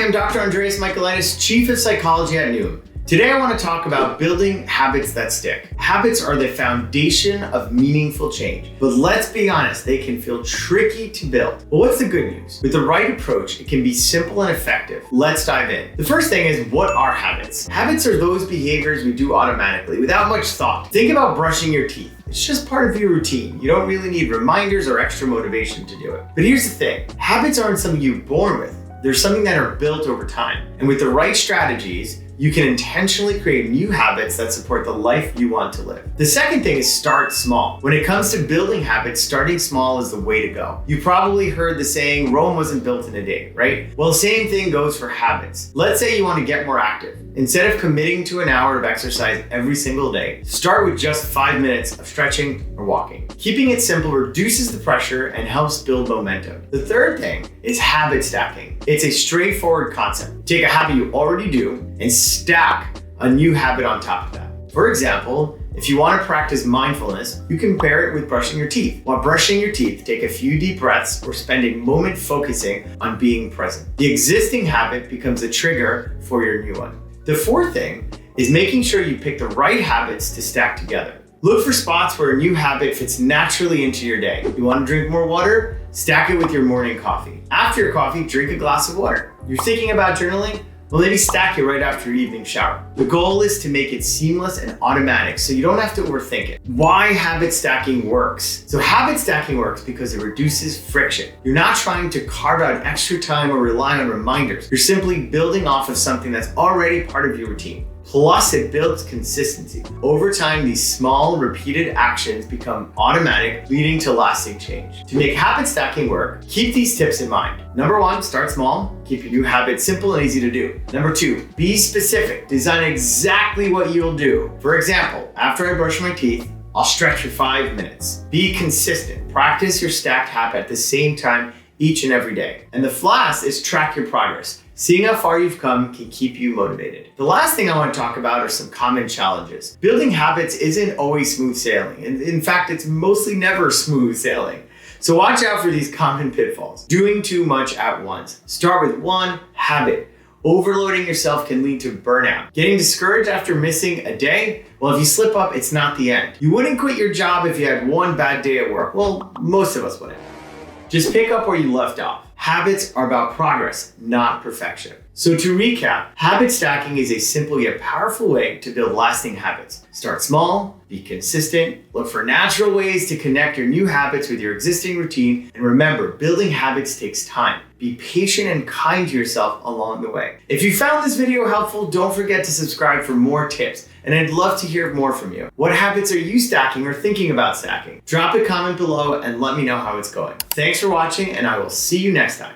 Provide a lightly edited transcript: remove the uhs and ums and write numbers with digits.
I'm Dr. Andreas Michaelides, Chief of Psychology at Noom. Today I want to talk about building habits that stick. Habits are the foundation of meaningful change. But let's be honest, they can feel tricky to build. But what's the good news? With the right approach, it can be simple and effective. Let's dive in. The first thing is, what are habits? Habits are those behaviors we do automatically without much thought. Think about brushing your teeth. It's just part of your routine. You don't really need reminders or extra motivation to do it. But here's the thing, habits aren't something you're born with. They're something that are built over time. And with the right strategies, you can intentionally create new habits that support the life you want to live. The second thing is start small. When it comes to building habits, starting small is the way to go. You probably heard the saying, Rome wasn't built in a day, right? Well, the same thing goes for habits. Let's say you want to get more active. Instead of committing to an hour of exercise every single day, start with just 5 minutes of stretching or walking. Keeping it simple reduces the pressure and helps build momentum. The third thing is habit stacking. It's a straightforward concept. Take a habit you already do and stack a new habit on top of that. For example, if you want to practice mindfulness, you can pair it with brushing your teeth. While brushing your teeth, take a few deep breaths or spend a moment focusing on being present. The existing habit becomes a trigger for your new one. The fourth thing is making sure you pick the right habits to stack together. Look for spots where a new habit fits naturally into your day. You want to drink more water? Stack it with your morning coffee. After your coffee, drink a glass of water. You're thinking about journaling? Well, maybe stack it right after your evening shower. The goal is to make it seamless and automatic so you don't have to overthink it. Why habit stacking works? So habit stacking works because it reduces friction. You're not trying to carve out extra time or rely on reminders. You're simply building off of something that's already part of your routine. Plus, it builds consistency. Over time, these small, repeated actions become automatic, leading to lasting change. To make habit stacking work, keep these tips in mind. Number 1, start small. Keep your new habit simple and easy to do. Number 2, be specific. Design exactly what you'll do. For example, after I brush my teeth, I'll stretch for 5 minutes. Be consistent. Practice your stacked habit at the same time each and every day. And the last is track your progress. Seeing how far you've come can keep you motivated. The last thing I want to talk about are some common challenges. Building habits isn't always smooth sailing. In fact, it's mostly never smooth sailing. So watch out for these common pitfalls. Doing too much at once. Start with one habit. Overloading yourself can lead to burnout. Getting discouraged after missing a day? Well, if you slip up, it's not the end. You wouldn't quit your job if you had one bad day at work. Well, most of us wouldn't. Just pick up where you left off. Habits are about progress, not perfection. So to recap, habit stacking is a simple yet powerful way to build lasting habits. Start small, be consistent, look for natural ways to connect your new habits with your existing routine, and remember, building habits takes time. Be patient and kind to yourself along the way. If you found this video helpful, don't forget to subscribe for more tips, and I'd love to hear more from you. What habits are you stacking or thinking about stacking? Drop a comment below and let me know how it's going. Thanks for watching, and I will see you next time.